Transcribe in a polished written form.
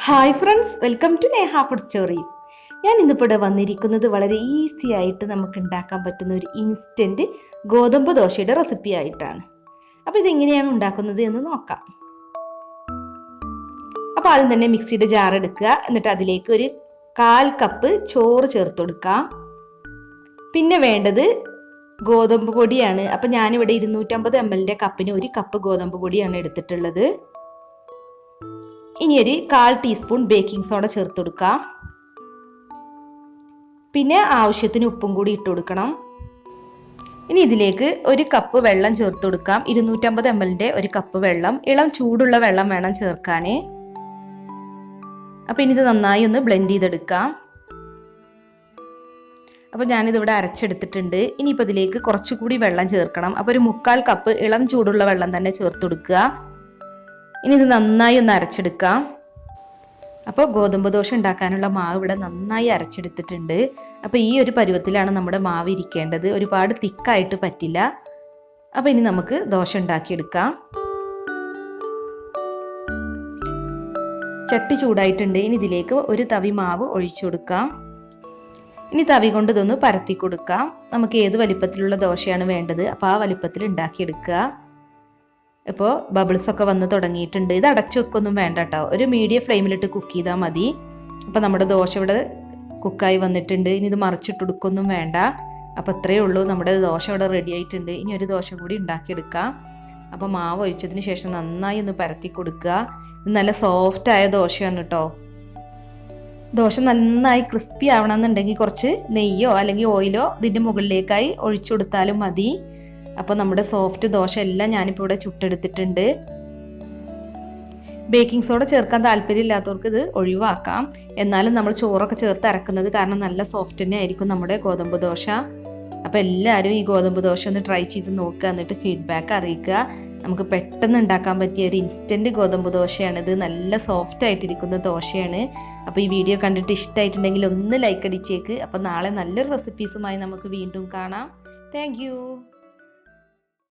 Hi friends, welcome to Neha food stories. ഞാൻ ഇന്നിപ്പോൾ ഇവിടെ വന്നിരിക്കുന്നത് വളരെ ഈസി ആയിട്ട് നമുക്ക് ഉണ്ടാക്കാൻ പറ്റുന്ന ഒരു ഇൻസ്റ്റൻറ്റ് ഗോതമ്പ് ദോശയുടെ റെസിപ്പി ആയിട്ടാണ്. അപ്പോൾ ഇതെങ്ങനെയാണ് ഉണ്ടാക്കുന്നത് എന്ന് നോക്കാം. അപ്പോൾ ആദ്യം തന്നെ മിക്സിയുടെ ജാർ എടുക്കുക. എന്നിട്ട് അതിലേക്ക് ഒരു 1/4 കപ്പ് ചോറ് ചേർത്ത് കൊടുക്കുക. പിന്നെ വേണ്ടത് ഗോതമ്പ് പൊടിയാണ്. അപ്പോൾ ഞാനിവിടെ 250 ml കപ്പിന് 1 കപ്പ് ഗോതമ്പ് പൊടിയാണ് എടുത്തിട്ടുള്ളത്. ഇനി ഒരു 1/4 ടീസ്പൂൺ ബേക്കിംഗ് സോഡ ചേർത്ത് കൊടുക്കുക. പിന്നെ ആവശ്യത്തിന് ഉപ്പും കൂടി ഇട്ട് കൊടുക്കണം. ഇനി ഇതിലേക്ക് 1 കപ്പ് വെള്ളം ചേർത്ത് കൊടുക്കാം. 250 ml 1 കപ്പ് വെള്ളം, ഇളം ചൂടുള്ള വെള്ളം വേണം ചേർക്കാൻ. അപ്പം ഇനി ഇത് നന്നായി ഒന്ന് ബ്ലെൻഡ് ചെയ്തെടുക്കാം. അപ്പോൾ ഞാനിതിവിടെ അരച്ചെടുത്തിട്ടുണ്ട്. ഇനിയിപ്പോൾ ഇതിലേക്ക് കുറച്ചുകൂടി വെള്ളം ചേർക്കണം. അപ്പോൾ ഒരു 3/4 കപ്പ് ഇളം ചൂടുള്ള വെള്ളം തന്നെ ചേർത്ത് കൊടുക്കുക. ഇനി ഇത് നന്നായി ഒന്ന് അരച്ചെടുക്കാം. അപ്പോൾ ഗോതമ്പ് ദോശ ഉണ്ടാക്കാനുള്ള മാവ് ഇവിടെ നന്നായി അരച്ചെടുത്തിട്ടുണ്ട്. അപ്പോൾ ഈ ഒരു പരുവത്തിലാണ് നമ്മുടെ മാവ് ഇരിക്കേണ്ടത്. ഒരുപാട് തിക്കായിട്ട് പറ്റില്ല. അപ്പോൾ ഇനി നമുക്ക് ദോശ ഉണ്ടാക്കിയെടുക്കാം. ചട്ടി ചൂടായിട്ടുണ്ട്. ഇനി ഇതിലേക്ക് ഒരു തവി മാവ് ഒഴിച്ചു കൊടുക്കാം. ഇനി തവി കൊണ്ട് ഇതൊന്ന് പരത്തി കൊടുക്കാം. നമുക്ക് ഏത് വലിപ്പത്തിലുള്ള ദോശയാണ് വേണ്ടത് അപ്പോൾ ആ വലിപ്പത്തിൽ ഉണ്ടാക്കിയെടുക്കുക. ഇപ്പോൾ ബബിൾസ് ഒക്കെ വന്ന് തുടങ്ങിയിട്ടുണ്ട്. ഇത് അടച്ചു വെക്കൊന്നും വേണ്ട കേട്ടോ, ഒരു മീഡിയം ഫ്ലെയിമിലിട്ട് കുക്ക് ചെയ്താൽ മതി. അപ്പോൾ നമ്മുടെ ദോശ ഇവിടെ കുക്കായി വന്നിട്ടുണ്ട്. ഇനി ഇത് മറിച്ചിട്ടെടുക്കൊന്നും വേണ്ട. അപ്പോൾ ഇത്രയേ ഉള്ളൂ, നമ്മുടെ ദോശ ഇവിടെ റെഡി ആയിട്ടുണ്ട്. ഇനി ഒരു ദോശ കൂടി ഉണ്ടാക്കിയെടുക്കാം. അപ്പോൾ മാവ് ഒഴിച്ചതിന് ശേഷം നന്നായി ഒന്ന് പരത്തി കൊടുക്കുക. ഇത് നല്ല സോഫ്റ്റായ ദോശയാണ് കേട്ടോ. ദോശ നന്നായി ക്രിസ്പി ആവണമെന്നുണ്ടെങ്കിൽ കുറച്ച് നെയ്യോ അല്ലെങ്കിൽ ഓയിലോ ഇതിൻ്റെ മുകളിലേക്കായി ഒഴിച്ചു കൊടുത്താലും മതി. അപ്പോൾ നമ്മുടെ സോഫ്റ്റ് ദോശ എല്ലാം ഞാനിപ്പോൾ ഇവിടെ ചുട്ടെടുത്തിട്ടുണ്ട്. ബേക്കിംഗ് സോഡ ചേർക്കാൻ താല്പര്യമില്ലാത്തവർക്ക് ഇത് ഒഴിവാക്കാം. എന്നാലും നമ്മൾ ചോറൊക്കെ ചേർത്ത് അരക്കുന്നത് കാരണം നല്ല സോഫ്റ്റ് തന്നെ ആയിരിക്കും നമ്മുടെ ഗോതമ്പ് ദോശ. അപ്പോൾ എല്ലാവരും ഈ ഗോതമ്പ് ദോശ ഒന്ന് ട്രൈ ചെയ്ത് നോക്കുക, എന്നിട്ട് ഫീഡ്ബാക്ക് അറിയിക്കുക. നമുക്ക് പെട്ടെന്ന് ഉണ്ടാക്കാൻ പറ്റിയ ഒരു ഇൻസ്റ്റൻറ്റ് ഗോതമ്പ് ദോശയാണിത്. നല്ല സോഫ്റ്റ് ആയിട്ടിരിക്കുന്ന ദോശയാണ്. അപ്പോൾ ഈ വീഡിയോ കണ്ടിട്ട് ഇഷ്ടമായിട്ടുണ്ടെങ്കിൽ ഒന്ന് ലൈക്ക് അടിച്ചേക്ക്. അപ്പോൾ നാളെ നല്ലൊരു റെസിപ്പീസുമായി നമുക്ക് വീണ്ടും കാണാം. താങ്ക്